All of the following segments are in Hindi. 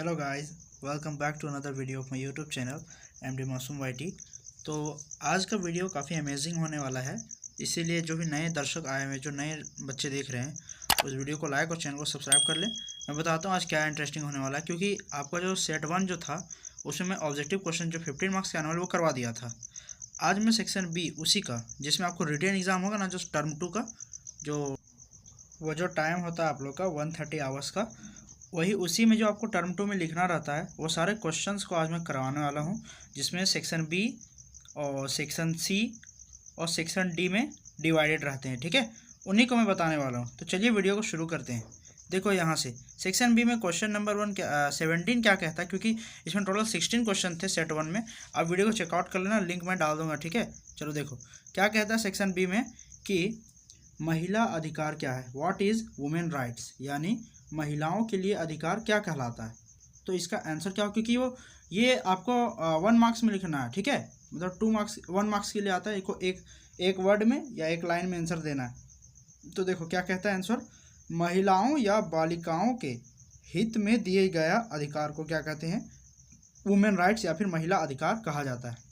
Hello guys, welcome back to another video of my YouTube channel MD Masoom YT. तो आज का वीडियो काफ़ी अमेजिंग होने वाला है, इसीलिए जो भी नए दर्शक आए हुए, जो नए बच्चे देख रहे हैं, उस वीडियो को लाइक और चैनल को सब्सक्राइब कर लें। मैं बताता हूँ आज क्या इंटरेस्टिंग होने वाला है, क्योंकि आपका जो सेट 1 जो था उसमें मैं ऑब्जेक्टिव क्वेश्चन जो 15 मार्क्स के आने वाले वो करवा दिया था। आज मैं सेक्शन बी उसी का, जिसमें आपको रिटेन एग्ज़ाम होगा ना, जो टर्म 2 का जो टाइम होता है आप लोग का 130 आवर्स का, वही उसी में जो आपको टर्म 2 में लिखना रहता है वो सारे क्वेश्चंस को आज मैं करवाने वाला हूँ, जिसमें सेक्शन बी और सेक्शन सी और सेक्शन डी में डिवाइडेड रहते हैं। ठीक है, उन्हीं को मैं बताने वाला हूँ। तो चलिए वीडियो को शुरू करते हैं। देखो यहाँ से सेक्शन बी में क्वेश्चन नंबर 17 क्या कहता है, क्योंकि इसमें टोटल 16 क्वेश्चन थे सेट 1 में। आप वीडियो को चेकआउट कर लेना, लिंक मैं डाल दूंगा। ठीक है, चलो देखो क्या कहता है सेक्शन बी में कि महिला अधिकार क्या है, व्हाट इज़ वुमेन राइट्स, यानी महिलाओं के लिए अधिकार क्या कहलाता है। तो इसका आंसर क्या हो, क्योंकि ये आपको 1 मार्क्स में लिखना है। ठीक है, मतलब 2 मार्क्स 1 मार्क्स के लिए आता है, एक वर्ड में या एक लाइन में आंसर देना है। तो देखो क्या कहता है आंसर, महिलाओं या बालिकाओं के हित में दिए गया अधिकार को क्या कहते हैं, वुमेन राइट्स या फिर महिला अधिकार कहा जाता है।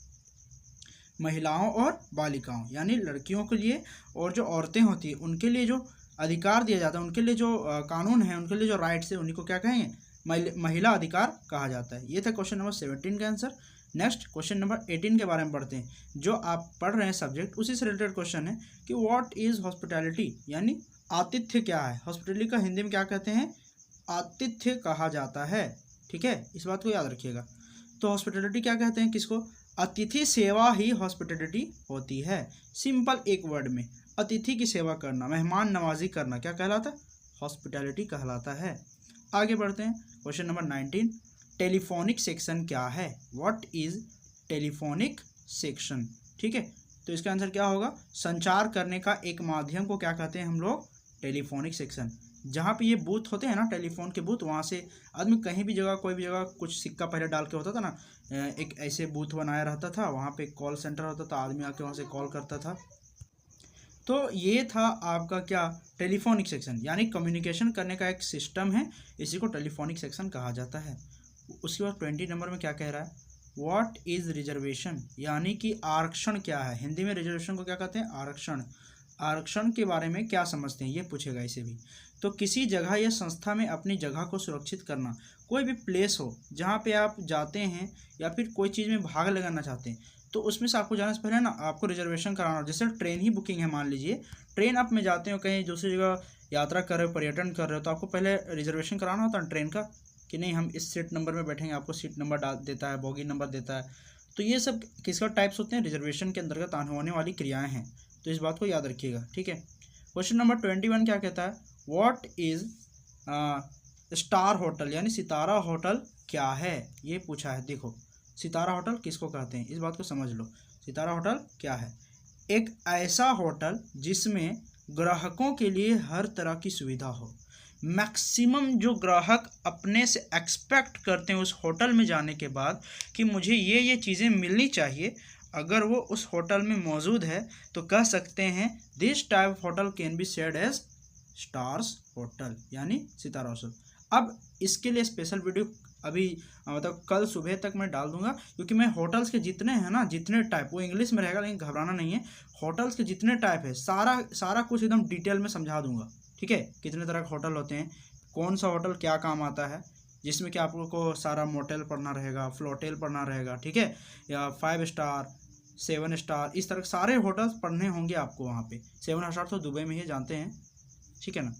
महिलाओं और बालिकाओं यानी लड़कियों के लिए और जो औरतें होती हैं उनके लिए जो अधिकार दिया जाता है, उनके लिए जो कानून है, उनके लिए जो राइट्स है, उन्हीं को क्या कहेंगे, महिला अधिकार कहा जाता है। ये था क्वेश्चन नंबर 17 का आंसर। नेक्स्ट क्वेश्चन नंबर 18 के बारे में पढ़ते हैं, जो आप पढ़ रहे हैं सब्जेक्ट उसी से रिलेटेड क्वेश्चन है कि व्हाट इज़ हॉस्पिटैलिटी, यानी आतिथ्य क्या है। हॉस्पिटैलिटी का हिंदी में क्या कहते हैं, आतिथ्य कहा जाता है। ठीक है, इस बात को याद रखिएगा। तो हॉस्पिटैलिटी क्या कहते हैं, किसको, अतिथि सेवा ही हॉस्पिटैलिटी होती है। सिंपल एक वर्ड में अतिथि की सेवा करना, मेहमान नवाजी करना क्या कहलाता है, हॉस्पिटैलिटी कहलाता है। आगे बढ़ते हैं, क्वेश्चन नंबर 19, टेलीफोनिक सेक्शन क्या है, व्हाट इज टेलीफोनिक सेक्शन। ठीक है, तो इसका आंसर क्या होगा, संचार करने का एक माध्यम को क्या कहते हैं हम लोग, टेलीफोनिक सेक्शन। जहाँ पे ये बूथ होते हैं ना, टेलीफोन के बूथ, वहाँ से आदमी कहीं भी जगह, कोई भी जगह कुछ सिक्का पहले डाल के होता था ना, एक ऐसे बूथ बनाया रहता था, वहाँ पे कॉल सेंटर होता था, आदमी आके वहाँ से कॉल करता था। तो ये था आपका क्या, टेलीफोनिक सेक्शन, यानी कम्युनिकेशन करने का एक सिस्टम है, इसी को टेलीफोनिक सेक्शन कहा जाता है। उसके बाद 20 नंबर में क्या कह रहा है, व्हाट इज रिजर्वेशन, यानी कि आरक्षण क्या है। हिंदी में रिजर्वेशन को क्या कहते हैं, आरक्षण। आरक्षण के बारे में क्या समझते हैं, ये पूछेगा इसे भी। तो किसी जगह या संस्था में अपनी जगह को सुरक्षित करना, कोई भी प्लेस हो जहाँ पे आप जाते हैं या फिर कोई चीज़ में भाग लगाना चाहते हैं, तो उसमें से आपको जाने से पहले ना आपको रिजर्वेशन कराना हो। जैसे ट्रेन ही बुकिंग है, मान लीजिए ट्रेन आप में जाते हो, कहीं दूसरी जगह यात्रा कर रहे हो, पर्यटन कर रहे हो, तो आपको पहले रिजर्वेशन कराना होता है ट्रेन का, कि नहीं हम इस सीट नंबर में बैठेंगे, आपको सीट नंबर डाल देता है, बोगी नंबर देता है। तो ये सब किसका टाइप्स होते हैं, रिजर्वेशन के अंतर्गत आने होने वाली क्रियाएं हैं। तो इस बात को याद रखिएगा। ठीक है, क्वेश्चन नंबर 21 क्या कहता है, व्हाट इज स्टार होटल, यानी सितारा होटल क्या है, ये पूछा है। देखो सितारा होटल किसको कहते हैं, इस बात को समझ लो। सितारा होटल क्या है, एक ऐसा होटल जिसमें ग्राहकों के लिए हर तरह की सुविधा हो। मैक्सिमम जो ग्राहक अपने से एक्सपेक्ट करते हैं उस होटल में जाने के बाद कि मुझे ये चीज़ें मिलनी चाहिए, अगर वो उस होटल में मौजूद है तो कह सकते हैं this type of hotel can be said as stars hotel, यानी सितारा होटल। अब इसके लिए स्पेशल वीडियो अभी मतलब कल सुबह तक मैं डाल दूंगा, क्योंकि मैं होटल्स के जितने हैं ना, जितने टाइप, वो इंग्लिश में रहेगा लेकिन घबराना नहीं है, होटल्स के जितने टाइप है सारा कुछ एकदम डिटेल में समझा दूंगा। ठीक है, कितने तरह के होटल होते हैं, कौन सा होटल क्या काम आता है, जिसमें कि आप लोग को सारा मोटेल पढ़ना रहेगा, फ्लोटेल पढ़ना रहेगा। ठीक है, या 5 स्टार 7 स्टार, इस तरह के सारे होटल्स पढ़ने होंगे आपको वहाँ पे। 7 स्टार तो दुबई में ही जानते हैं, ठीक है ना।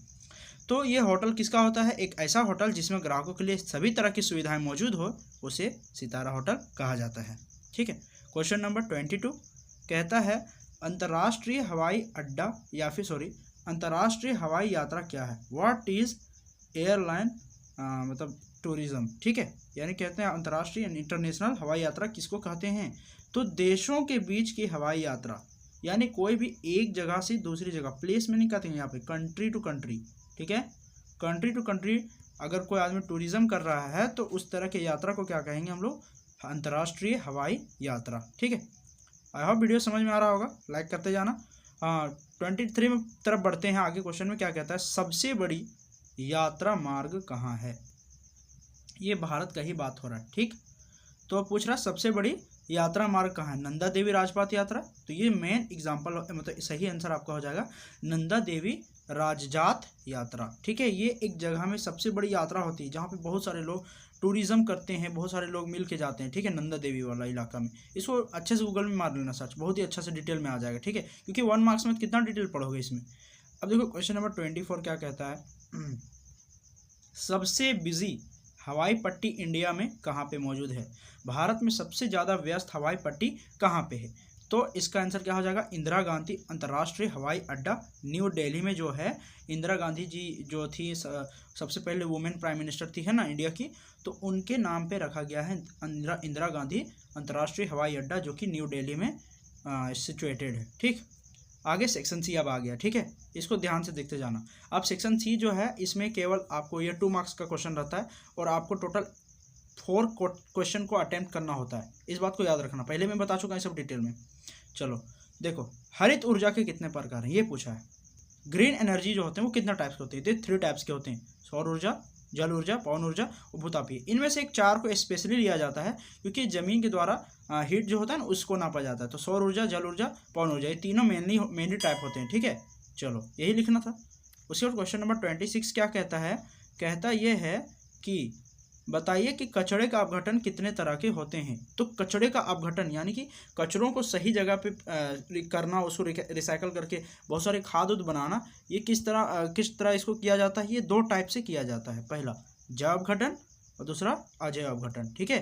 तो ये होटल किसका होता है, एक ऐसा होटल जिसमें ग्राहकों के लिए सभी तरह की सुविधाएं मौजूद हो, उसे सितारा होटल कहा जाता है। ठीक है, क्वेश्चन नंबर 22 कहता है अंतर्राष्ट्रीय हवाई अड्डा या फिर अंतर्राष्ट्रीय हवाई यात्रा क्या है, व्हाट इज एयरलाइन मतलब टूरिज्म। ठीक है, यानी कहते हैं अंतर्राष्ट्रीय इंटरनेशनल हवाई यात्रा किसको कहते हैं, तो देशों के बीच की हवाई यात्रा, यानी कोई भी एक जगह से दूसरी जगह, प्लेस में नहीं कहते हैं यहाँ पे, कंट्री टू कंट्री। ठीक है, कंट्री टू कंट्री अगर कोई आदमी टूरिज्म कर रहा है तो उस तरह की यात्रा को क्या कहेंगे हम लोग, अंतर्राष्ट्रीय हवाई यात्रा। ठीक है, आई होप वीडियो समझ में आ रहा होगा, लाइक करते जाना। 23 में तरफ बढ़ते हैं। आगे क्वेश्चन में क्या कहता है, सबसे बड़ी यात्रा मार्ग कहाँ है, ये भारत का ही बात हो रहा है, ठीक। तो पूछ रहा सबसे बड़ी यात्रा मार्ग कहाँ है, नंदा देवी राजपाट यात्रा। तो ये मेन एग्जाम्पल, मतलब सही आंसर आपका हो जाएगा नंदा देवी राजजात यात्रा, ठीक है। ये एक जगह में सबसे बड़ी यात्रा होती है जहाँ पे बहुत सारे लोग टूरिज्म करते हैं, बहुत सारे लोग मिल के जाते हैं, ठीक है। नंदा देवी वाला इलाका में, इसको अच्छे से गूगल में मार लेना सर्च, बहुत ही अच्छा से डिटेल में आ जाएगा, ठीक है। क्योंकि 1 मार्क्स में कितना डिटेल पढ़ोगे इसमें। अब देखो क्वेश्चन नंबर 24 क्या कहता है, सबसे बिजी हवाई पट्टी इंडिया में कहाँ पे मौजूद है, भारत में सबसे ज़्यादा व्यस्त हवाई पट्टी कहाँ पे है। तो इसका आंसर क्या हो जाएगा, इंदिरा गांधी अंतर्राष्ट्रीय हवाई अड्डा न्यू दिल्ली में जो है। इंदिरा गांधी जी जो थी सबसे पहले वुमेन प्राइम मिनिस्टर थी, है ना, इंडिया की। तो उनके नाम पे रखा गया है इंदिरा गांधी अंतर्राष्ट्रीय हवाई अड्डा, जो कि न्यू दिल्ली में सिचुएटेड है, ठीक। आगे सेक्शन सी अब आ गया, ठीक है। इसको ध्यान से देखते जाना। अब सेक्शन सी जो है इसमें केवल आपको ये 2 मार्क्स का क्वेश्चन रहता है और आपको टोटल 4 क्वेश्चन को अटेम्प्ट करना होता है, इस बात को याद रखना। पहले मैं बता चुका हूँ सब डिटेल में। चलो देखो, हरित ऊर्जा के कितने प्रकार हैं ये पूछा है। ग्रीन एनर्जी जो होते हैं वो कितना टाइप्स के होते हैं, 3 टाइप्स के होते हैं, सौर ऊर्जा, जल ऊर्जा, पवन ऊर्जा और भूतापीय। इनमें से एक 4 को स्पेशली लिया जाता है क्योंकि जमीन के द्वारा हीट जो होता है ना उसको नापा जाता है। तो सौर ऊर्जा, जल ऊर्जा, पवन ऊर्जा, ये तीनों मेनली टाइप होते हैं, ठीक है। चलो यही लिखना था। उसके बाद क्वेश्चन नंबर 26 क्या कहता है, कहता ये है कि बताइए कि कचरे का अपघटन कितने तरह के होते हैं। तो कचरे का अपघटन यानी कि कचरों को सही जगह पे करना, उसको रिसाइकल करके बहुत सारे खाद उद बनाना, ये किस तरह इसको किया जाता है। ये 2 टाइप से किया जाता है, पहला जैव अपघटन और दूसरा अजैव अपघटन, ठीक है।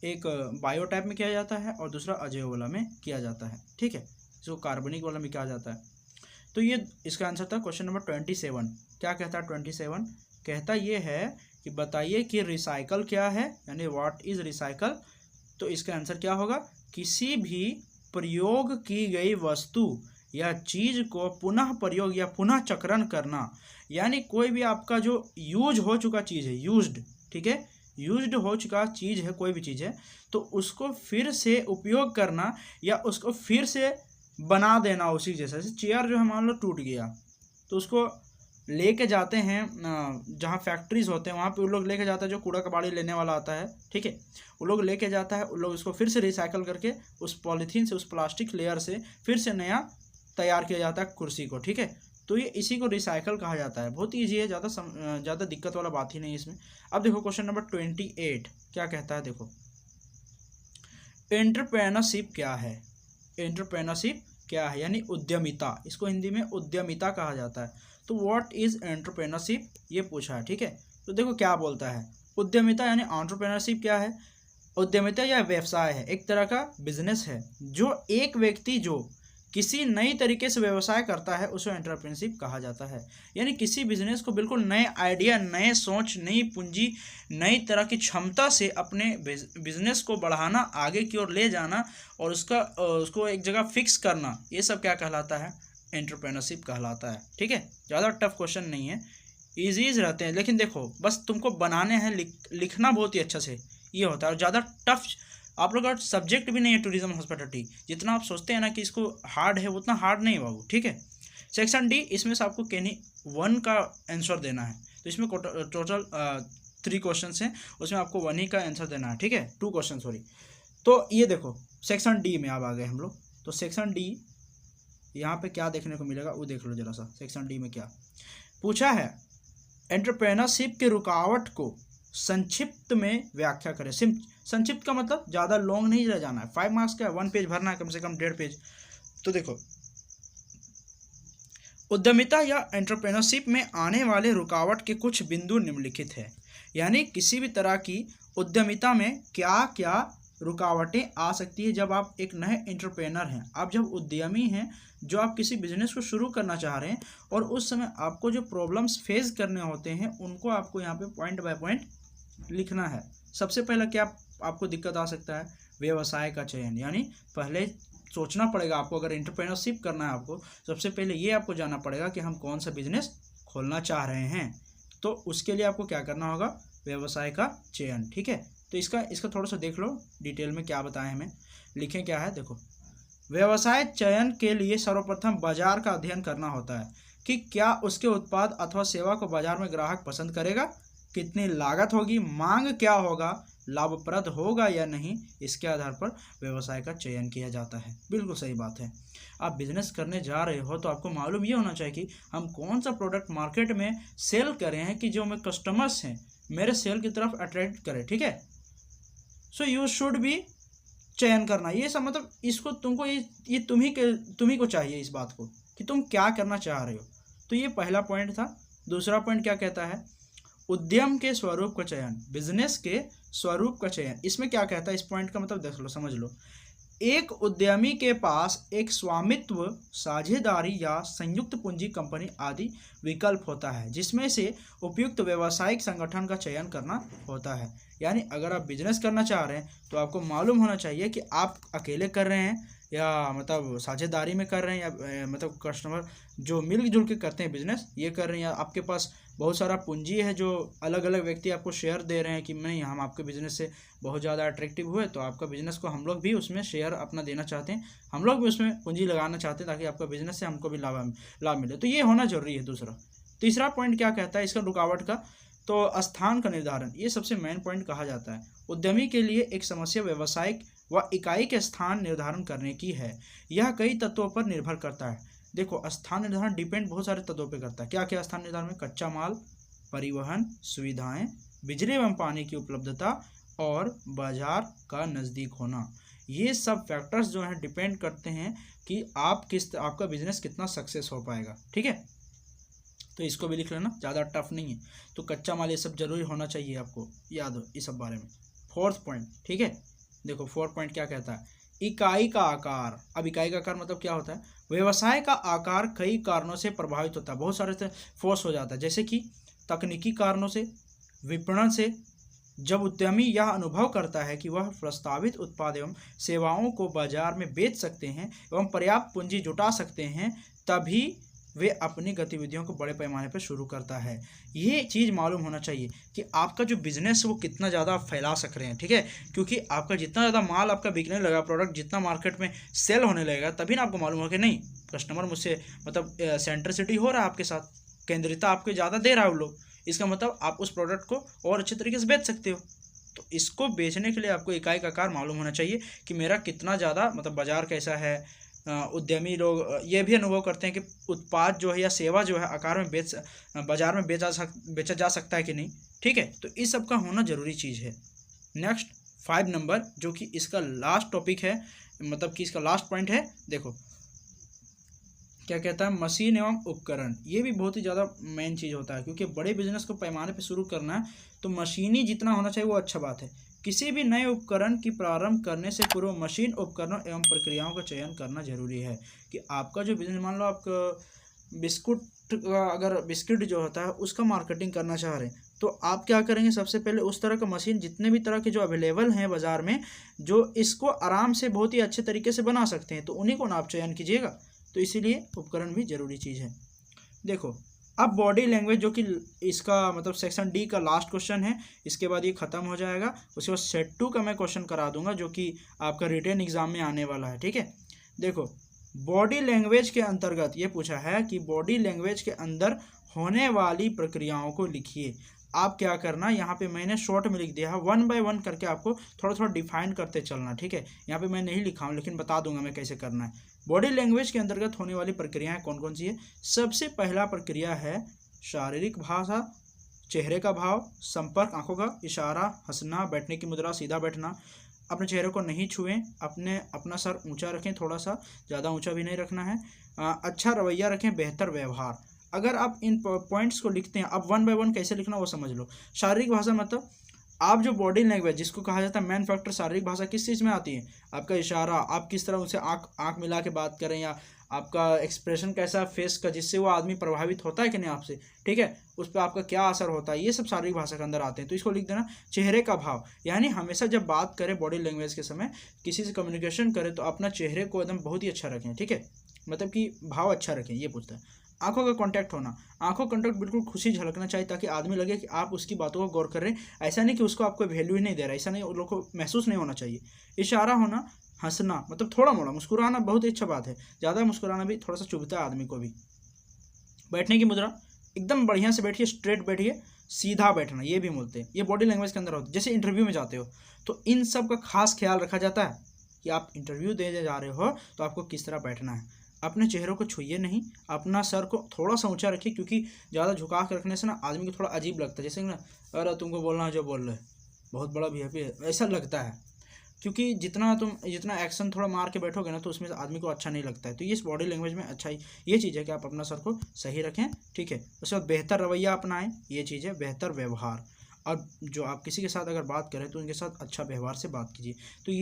एक बायो टाइप में किया जाता है और दूसरा अजैव वाला में किया जाता है, ठीक है। इसको कार्बनिक वाला में किया जाता है। तो ये इसका आंसर था क्वेश्चन नंबर 27। क्या कहता है 27, कहता ये है कि बताइए कि रिसाइकल क्या है, यानी व्हाट इज रिसाइकल। तो इसका आंसर क्या होगा, किसी भी प्रयोग की गई वस्तु या चीज को पुनः प्रयोग या पुनः चक्रण करना, यानी कोई भी आपका जो यूज हो चुका चीज है, यूज्ड, ठीक है, यूज्ड हो चुका चीज है, कोई भी चीज है, तो उसको फिर से उपयोग करना या उसको फिर से बना देना उसी जैसा। जैसे चेयर जो है मान लो टूट गया, तो उसको लेके जाते हैं जहाँ फैक्ट्रीज होते हैं वहाँ पे वो लोग लेके जाता है, जो कूड़ा कबाड़ी लेने वाला आता है, ठीक है, वो लोग लेके जाता है, वो लोग उसको फिर से रिसाइकल करके उस पॉलीथीन से, उस प्लास्टिक लेयर से फिर से नया तैयार किया जाता है कुर्सी को, ठीक है। तो ये इसी को रिसाइकल कहा जाता है। बहुत ईजी है, ज़्यादा दिक्कत वाला बात ही नहीं है इसमें। अब देखो क्वेश्चन नंबर 28 क्या कहता है, देखो एंटरप्रेन्योरशिप क्या है। एंटरप्रेन्योरशिप क्या है, यानी उद्यमिता, इसको हिंदी में उद्यमिता कहा जाता है। तो व्हाट इज एंटरप्रेन्योरशिप ये पूछा है, ठीक है। तो देखो क्या बोलता है, उद्यमिता यानी एंटरप्रेन्योरशिप क्या है, उद्यमिता या व्यवसाय है, एक तरह का बिजनेस है जो एक व्यक्ति जो किसी नई तरीके से व्यवसाय करता है उसे एंटरप्रेन्योरशिप कहा जाता है। यानी किसी बिजनेस को बिल्कुल नए आइडिया, नए सोच, नई पूंजी, नई तरह की क्षमता से अपने बिजनेस को बढ़ाना, आगे की ओर ले जाना और उसको एक जगह फिक्स करना, ये सब क्या कहलाता है, एंटरप्रेन्योरशिप कहलाता है, ठीक है। ज़्यादा टफ क्वेश्चन नहीं है, ईजीज रहते हैं, लेकिन देखो बस तुमको बनाने हैं, लिखना बहुत ही अच्छा से ये होता है। और ज़्यादा टफ आप लोग का सब्जेक्ट भी नहीं है टूरिज्म हॉस्पिटैलिटी, जितना आप सोचते हैं ना कि इसको हार्ड है, उतना हार्ड नहीं है बाबू, ठीक है। सेक्शन डी, इसमें से आपको केनी 1 का आंसर देना है। तो इसमें टोटल 3 क्वेश्चन हैं, उसमें आपको 1 ही का आंसर देना है, ठीक है, 2 क्वेश्चन सॉरी। तो ये देखो सेक्शन डी में अब आ गए हम लोग। तो सेक्शन डी यहाँ पे क्या देखने को मिलेगा वो देख लो जरा सा। सेक्शन डी में क्या पूछा है, एंटरप्रेन्योरशिप के रुकावट को संक्षिप्त में व्याख्या करें। संक्षिप्त का मतलब ज़्यादा लॉन्ग नहीं रह जाना है, 5 मार्क्स का 1 पेज भरना है, कम से कम 1.5 पेज। तो देखो उद्यमिता या एंटरप्रेन्योरशिप में आने वाले रुकावट के कुछ बिंदु निम्नलिखित है। यानी किसी भी तरह की उद्यमिता में क्या क्या रुकावटें आ सकती है जब आप एक नए एंटरप्रेनर हैं, आप जब उद्यमी हैं, जो आप किसी बिजनेस को शुरू करना चाह रहे हैं और उस समय आपको जो प्रॉब्लम्स फेस करने होते हैं उनको आपको यहाँ पे पॉइंट बाय पॉइंट लिखना है। सबसे पहला क्या आपको दिक्कत आ सकता है, व्यवसाय का चयन, यानी पहले सोचना पड़ेगा आपको, अगर एंटरप्रेन्योरशिप करना है आपको, सबसे पहले ये आपको जानना पड़ेगा कि हम कौन सा बिजनेस खोलना चाह रहे हैं। तो उसके लिए आपको क्या करना होगा, व्यवसाय का चयन, ठीक है। तो इसका थोड़ा सा देख लो डिटेल में क्या बताएं हमें, लिखें क्या है। देखो व्यवसाय चयन के लिए सर्वप्रथम बाजार का अध्ययन करना होता है कि क्या उसके उत्पाद अथवा सेवा को बाजार में ग्राहक पसंद करेगा कितनी लागत होगी, मांग क्या होगा, लाभप्रद होगा या नहीं, इसके आधार पर व्यवसाय का चयन किया जाता है। बिल्कुल सही बात है। आप बिजनेस करने जा रहे हो तो आपको मालूम ये होना चाहिए कि हम कौन सा प्रोडक्ट मार्केट में सेल करें हैं कि जो मैं कस्टमर्स हैं मेरे सेल की तरफ अट्रैक्ट करें, ठीक है। सो यू शुड बी चयन करना, ये सब मतलब इसको तुमको ये तुम्ही को चाहिए इस बात को कि तुम क्या करना चाह रहे हो। तो ये पहला पॉइंट था। दूसरा पॉइंट क्या कहता है, उद्यम के स्वरूप का चयन, बिजनेस के स्वरूप का चयन। इसमें क्या कहता है, इस पॉइंट का मतलब देख लो, समझ लो। एक उद्यमी के पास एक स्वामित्व, साझेदारी या संयुक्त पूंजी कंपनी आदि विकल्प होता है, जिसमें से उपयुक्त व्यावसायिक संगठन का चयन करना होता है। यानी अगर आप बिजनेस करना चाह रहे हैं तो आपको मालूम होना चाहिए कि आप अकेले कर रहे हैं या मतलब साझेदारी में कर रहे हैं या मतलब कस्टमर जो मिलजुल के करते हैं बिजनेस ये कर रहे हैं, या आपके पास बहुत सारा पूंजी है जो अलग अलग व्यक्ति आपको शेयर दे रहे हैं कि नहीं हम आपके बिजनेस से बहुत ज़्यादा अट्रैक्टिव हुए तो आपका बिजनेस को हम लोग भी उसमें शेयर अपना देना चाहते हैं, हम लोग भी उसमें पूंजी लगाना चाहते हैं ताकि आपका बिजनेस से हमको भी लाभ मिले। तो ये होना जरूरी है। दूसरा तीसरा पॉइंट क्या कहता है इसका रुकावट का, तो स्थान का निर्धारण, ये सबसे मेन पॉइंट कहा जाता है। उद्यमी के लिए एक समस्या व्यवसायिक व इकाई के स्थान निर्धारण करने की है। यह कई तत्वों पर निर्भर करता है। देखो स्थान निर्धारण डिपेंड बहुत सारे तत्वों पर करता है। क्या क्या स्थान निर्धारण में, कच्चा माल, परिवहन सुविधाएं, बिजली एवं पानी की उपलब्धता और बाजार का नज़दीक होना। ये सब फैक्टर्स जो हैं डिपेंड करते हैं कि आपका बिजनेस कितना सक्सेस हो पाएगा, ठीक है। तो इसको भी लिख लेना, ज़्यादा टफ नहीं है। तो कच्चा माल ये सब जरूरी होना चाहिए, आपको याद हो इस सब बारे में। फोर्थ पॉइंट, ठीक है, देखो फोर्थ पॉइंट क्या कहता है, इकाई का आकार। अब इकाई का आकार मतलब क्या होता है, व्यवसाय का आकार कई कारणों से प्रभावित होता है, बहुत सारे फोर्स हो जाता है, जैसे कि तकनीकी कारणों से, विपणन से। जब उद्यमी यह अनुभव करता है कि वह प्रस्तावित उत्पाद एवं सेवाओं को बाजार में बेच सकते हैं एवं पर्याप्त पूंजी जुटा सकते हैं, तभी वे अपनी गतिविधियों को बड़े पैमाने पर शुरू करता है। ये चीज़ मालूम होना चाहिए कि आपका जो बिजनेस है वो कितना ज़्यादा फैला सक रहे हैं, ठीक है। क्योंकि आपका जितना ज़्यादा माल आपका बिकने लगा, प्रोडक्ट जितना मार्केट में सेल होने लगेगा, तभी ना आपको मालूम होगा कि नहीं कस्टमर मुझसे मतलब सेंट्रिसिटी हो रहा है आपके साथ, केंद्रिता आपके ज़्यादा दे रहा है वो लोग। इसका मतलब आप उस प्रोडक्ट को और अच्छे तरीके से बेच सकते हो। तो इसको बेचने के लिए आपको इकाई का आकार मालूम होना चाहिए कि मेरा कितना ज़्यादा मतलब बाजार कैसा है। उद्यमी लोग ये भी अनुभव करते हैं कि उत्पाद जो है या सेवा जो है आकार में बाजार में बेचा जा सकता है कि नहीं, ठीक है। तो इस सब का होना जरूरी चीज़ है। नेक्स्ट 5 नंबर जो कि इसका लास्ट टॉपिक है, मतलब कि इसका लास्ट पॉइंट है, देखो क्या कहता है, मशीन एवं उपकरण। ये भी बहुत ही ज़्यादा मेन चीज़ होता है, क्योंकि बड़े बिजनेस को पैमाने पे शुरू करना है तो मशीनी जितना होना चाहिए वो अच्छा बात है। किसी भी नए उपकरण की प्रारंभ करने से पूर्व मशीन, उपकरणों एवं प्रक्रियाओं का चयन करना जरूरी है। कि आपका जो बिजनेस, मान लो आप बिस्कुट, अगर बिस्किट जो होता है उसका मार्केटिंग करना चाह रहे हैं तो आप क्या करेंगे, सबसे पहले उस तरह का मशीन, जितने भी तरह के जो अवेलेबल हैं बाज़ार में, जो इसको आराम से बहुत ही अच्छे तरीके से बना सकते हैं, तो उन्हीं को ना आप चयन कीजिएगा। तो इसीलिए उपकरण भी जरूरी चीज़ है। देखो अब बॉडी लैंग्वेज, जो कि इसका मतलब सेक्शन डी का लास्ट क्वेश्चन है, इसके बाद ये खत्म हो जाएगा। उसके बाद सेट 2 का मैं क्वेश्चन करा दूंगा जो कि आपका रिटन एग्जाम में आने वाला है, ठीक है। देखो बॉडी लैंग्वेज के अंतर्गत ये पूछा है कि बॉडी लैंग्वेज के अंदर होने वाली प्रक्रियाओं को लिखिए। आप क्या करना, यहाँ पे मैंने शॉर्ट में लिख दिया है, 1 बाय 1 करके आपको थोड़ा थोड़ा डिफाइन करते चलना, ठीक है। यहाँ पे मैं नहीं लिखा हूँ लेकिन बता दूंगा मैं कैसे करना है। बॉडी लैंग्वेज के अंतर्गत होने वाली प्रक्रियाएं कौन कौन सी है। सबसे पहला प्रक्रिया है शारीरिक भाषा, चेहरे का भाव, संपर्क, आंखों का इशारा, हंसना, बैठने की मुद्रा, सीधा बैठना, अपने चेहरे को नहीं छुएं, अपना सर ऊंचा रखें, थोड़ा सा, ज़्यादा ऊंचा भी नहीं रखना है, अच्छा रवैया रखें, बेहतर व्यवहार। अगर आप इन पॉइंट्स को लिखते हैं, अब 1 बाय 1 कैसे लिखना वो समझ लो। शारीरिक भाषा मतलब आप जो बॉडी लैंग्वेज जिसको कहा जाता है मैन फैक्टर शारीरिक भाषा, किस चीज़ में आती है, आपका इशारा, आप किस तरह उनसे आँख मिला के बात करें, या आपका एक्सप्रेशन कैसा फेस का, जिससे वो आदमी प्रभावित होता है कि नहीं आपसे, ठीक है, उस पर आपका क्या असर होता है, ये सब शारीरिक भाषा के अंदर आते हैं। तो इसको लिख देना। चेहरे का भाव, यानी हमेशा जब बात करें बॉडी लैंग्वेज के समय, किसी से कम्युनिकेशन करें तो अपना चेहरे को एकदम बहुत ही अच्छा रखें, ठीक है, मतलब कि भाव अच्छा रखें, ये पूछता है। आंखों का कांटेक्ट होना, आंखों कांटेक्ट बिल्कुल खुशी झलकना चाहिए ताकि आदमी लगे कि आप उसकी बातों को गौर कर रहे हैं, ऐसा नहीं कि उसको आपको वैल्यू ही नहीं दे रहा है, ऐसा नहीं, उन लोगों को महसूस नहीं होना चाहिए। इशारा होना, हंसना मतलब थोड़ा मोड़ा, मुस्कुराना बहुत ही अच्छा बात है, ज़्यादा मुस्कुराना भी थोड़ा सा चुभता है आदमी को भी। बैठने की मुद्रा, एकदम बढ़िया से बैठिए, स्ट्रेट बैठिए, सीधा बैठना, ये भी बोलते हैं, ये बॉडी लैंग्वेज के अंदर होता है। जैसे इंटरव्यू में जाते हो तो इन सब का खास ख्याल रखा जाता है कि आप इंटरव्यू देने जा रहे हो तो आपको किस तरह बैठना है। अपने चेहरों को छुइए नहीं, अपना सर को थोड़ा सा ऊंचा रखिए, क्योंकि ज़्यादा झुका के रखने से ना आदमी को थोड़ा अजीब लगता है, जैसे ना अरे तुमको बोलना है जो बोल रहे, बहुत बड़ा वीआईपी है, ऐसा लगता है। क्योंकि जितना एक्शन थोड़ा मार के बैठोगे ना तो उसमें आदमी को अच्छा नहीं लगता है। तो ये इस बॉडी लैंग्वेज में अच्छा ही ये चीज़ है कि आप अपना सर को सही रखें, ठीक है। उसके बाद बेहतर रवैया अपनाएं, ये चीज़ है, बेहतर व्यवहार। और जो आप किसी के साथ अगर बात करें तो उनके साथ अच्छा व्यवहार से बात कीजिए। तो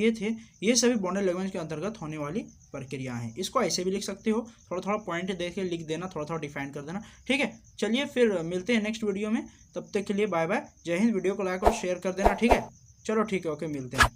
ये सभी बॉडी लैंग्वेज के अंतर्गत होने वाली प्रक्रिया हैं। इसको ऐसे भी लिख सकते हो, थोड़ा थोड़ा पॉइंट देख के लिख देना, थोड़ा थोड़ा डिफाइन कर देना, ठीक है। चलिए फिर मिलते हैं नेक्स्ट वीडियो में, तब तक के लिए बाय बाय, जय हिंद। वीडियो को लाइक और शेयर कर देना, ठीक है। चलो ठीक है, ओके, मिलते हैं।